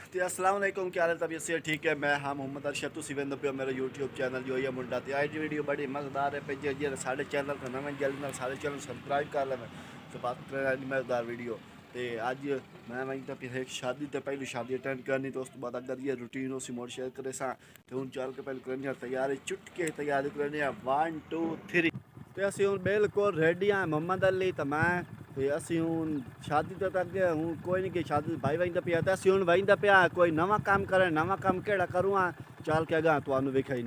तो अस्सलाम वालेकुम, क्या हाल है? तबीयत से ठीक है? मैं हाँ मोहम्मद अरशद, तुसी वेंदे पे मेरा यूट्यूब चैनल जो है मुंडा। तो आज की वीडियो बड़ी मज़ेदार है पे जे साढ़े चैनल का नवे जल्दी साढ़े चैनल सब्सक्राइब कर लेना तो बात करें मज़ेदार वीडियो। तो अज मैं वहीं तक एक शादी तो पहली शादी अटेंड करनी तो उस तो बाद अगर ये रूटीन उसी मोड़ शेयर करे सा तो हूँ चल के पहले करनी तैयारी चुटके तैयारी करनी 1 2 3 तो असं हूँ बिल्कुल रेडी हाँ मोहम्मद अली तो मैं ਤੇ ਅਸੀਂ ਹੁਣ ਸ਼ਾਦੀ ਤੋਂ ਤੱਕ ਹੁਣ ਕੋਈ ਨਹੀਂ ਕਿ ਸ਼ਾਦੀ ਭਾਈ ਵਹੀਂ ਦਾ ਪਿਆ ਤਾਂ ਅਸੀਂ ਹੁਣ ਵਹੀਂ ਦਾ ਪਿਆ ਕੋਈ ਨਵਾਂ ਕੰਮ ਕਰੇ ਨਵਾਂ ਕੰਮ ਕਿਹੜਾ ਕਰੂੰ ਚੱਲ ਕੇ ਅਗਾਂ ਤੁਹਾਨੂੰ ਵੇਖਿਆ ਹੀ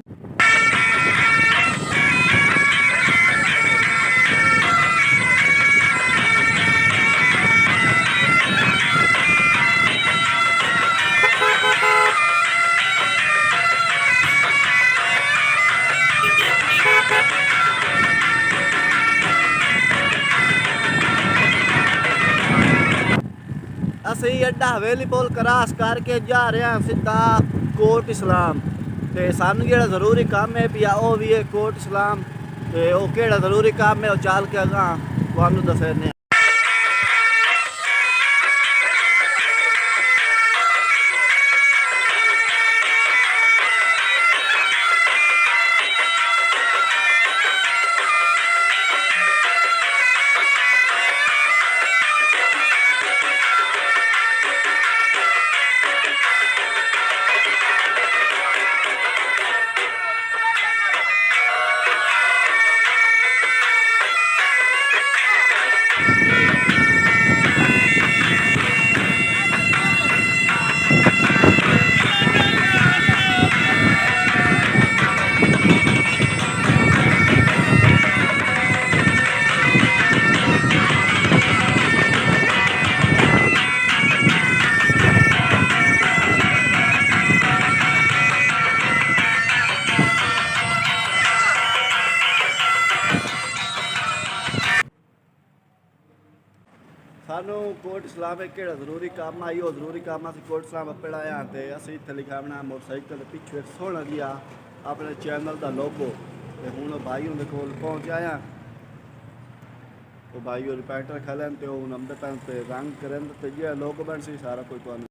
ਅਸੀਂ ਅੱਡਾ ਹਵੇਲੀ ਪੁਲ ਕਰਾਸ ਕਰਕੇ ਜਾ ਰਹੇ ਹਾਂ ਸਿੱਧਾ ਕੋਟ ਇਸਲਾਮ ਤੇ ਸਾਨੂੰ ਜਿਹੜਾ ਜ਼ਰੂਰੀ ਕੰਮ ਹੈ ਪਿਆ ਉਹ ਵੀ ਹੈ ਕੋਟ ਇਸਲਾਮ ਤੇ ਉਹ ਕਿਹੜਾ ਜ਼ਰੂਰੀ ਕੰਮ ਹੈ ਉਹ ਚੱਲ ਕੇ ਅਗਾਂ ਤੁਹਾਨੂੰ ਦੱਸਣੇ ਸਾਨੂੰ ਕੋਟ ਇਸਲਾਮ ਇੱਕ ਕਿਹੜਾ ਜ਼ਰੂਰੀ ਕੰਮ ਆਈ ਉਹ ਜ਼ਰੂਰੀ ਕੰਮ ਅਸੀਂ ਕੋਟ ਇਸਲਾਮ ਪੜਾਇਆ ਤੇ ਅਸੀਂ ਇੱਥੇ ਲਿਖਾਵਣਾ ਮੋਟਰਸਾਈਕਲ ਦੇ ਪਿੱਛੇ ਸੋਹਣਾ ਜਿਹਾ ਆਪਣੇ ਚੈਨਲ ਦਾ ਲੋਗੋ ਤੇ ਹੁਣ ਭਾਈ ਉਹਦੇ ਕੋਲ ਪਹੁੰਚ ਆਇਆ ਉਹ ਭਾਈ ਉਹ ਰਿਪੈਟਰ ਖਲਨ ਤੇ ਉਹ ਨੰਬਰ ਪੈਨ ਤੇ ਰੰਗ ਕਰਨ ਤੇ ਜਿਹੜਾ ਲੋਗੋ ਬਣ ਸੀ ਸਾਰਾ ਕੋਈ ਤੁਹਾਨੂੰ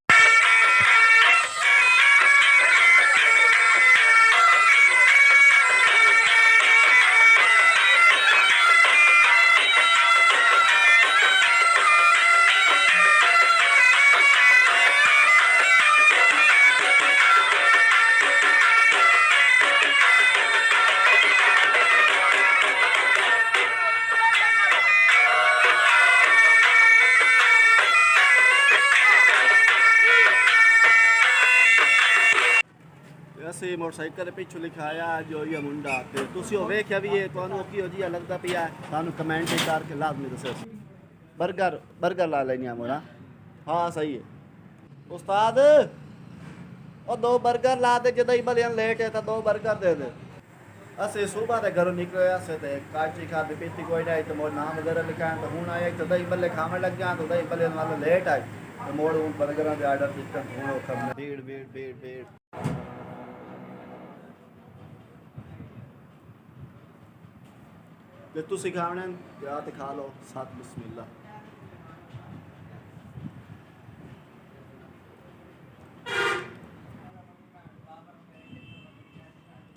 ਅਸੀਂ ਮੋਟਰਸਾਈਕਲ ਦੇ ਪਿੱਛੋਂ ਲਿਖਾਇਆ ਜੋ ਇਹ ਮੁੰਡਾ ਤੇ ਤੁਸੀਂ ਉਹ ਵੇਖਿਆ ਵੀ ਇਹ ਤੁਹਾਨੂੰ ਕਿਹੋ ਜਿਹਾ ਲੱਗਦਾ ਪਿਆ ਸਾਨੂੰ ਕਮੈਂਟ ਕਰਕੇ ਲਾਜ਼ਮੀ ਦੱਸੋ ਬਰਗਰ ਲਾ ਲੈਣੀ ਆ ਮੋੜਾ ਹਾਂ ਸਹੀ ਹੈ ਉਸਤਾਦ ਉਹ 2 ਬਰਗਰ ਲਾ ਦੇ ਜਦੋਂ ਹੀ ਬਲਿਆਂ ਲੇਟ ਹੈ ਤਾਂ 2 ਬਰਗਰ ਦੇ ਦੇ ਅਸੀਂ ਸਵੇਰ ਦੇ ਘਰੋਂ ਨਿਕਲੇ ਅਸੀਂ ਤੇ ਕਾਚੀ ਖਾਦੀ ਪੀਤੀ ਕੋਈ ਨਹੀਂ ਤੇ ਮੋੜ ਨਾਮ ਵਗੈਰਾ ਲਿਖਾਇਆ ਤਾਂ ਹੁਣ ਆਇਆ ਤੇ ਦਹੀਂ ਬੱਲੇ ਖਾਣ ਲੱਗ ਗਿਆ ਤਾਂ ਦਹੀਂ ਬੱਲੇ ਨਾਲ ਲੇਟ ਆਈ ਤੇ ਮੋੜ ਹੁਣ ਬਰਗਰਾਂ ਦੇ ਆਰਡਰ ਦਿੱਤਾ ਹੁਣ ਉਹ ਕੰਮ ਭੀੜ ਤੇ ਤੁਸੀਂ ਖਾਣਾ ਤੇ ਆ ਤੇ ਖਾ ਲਓ ਸਾਥ ਬਿਸਮਿਲ੍ਲਾ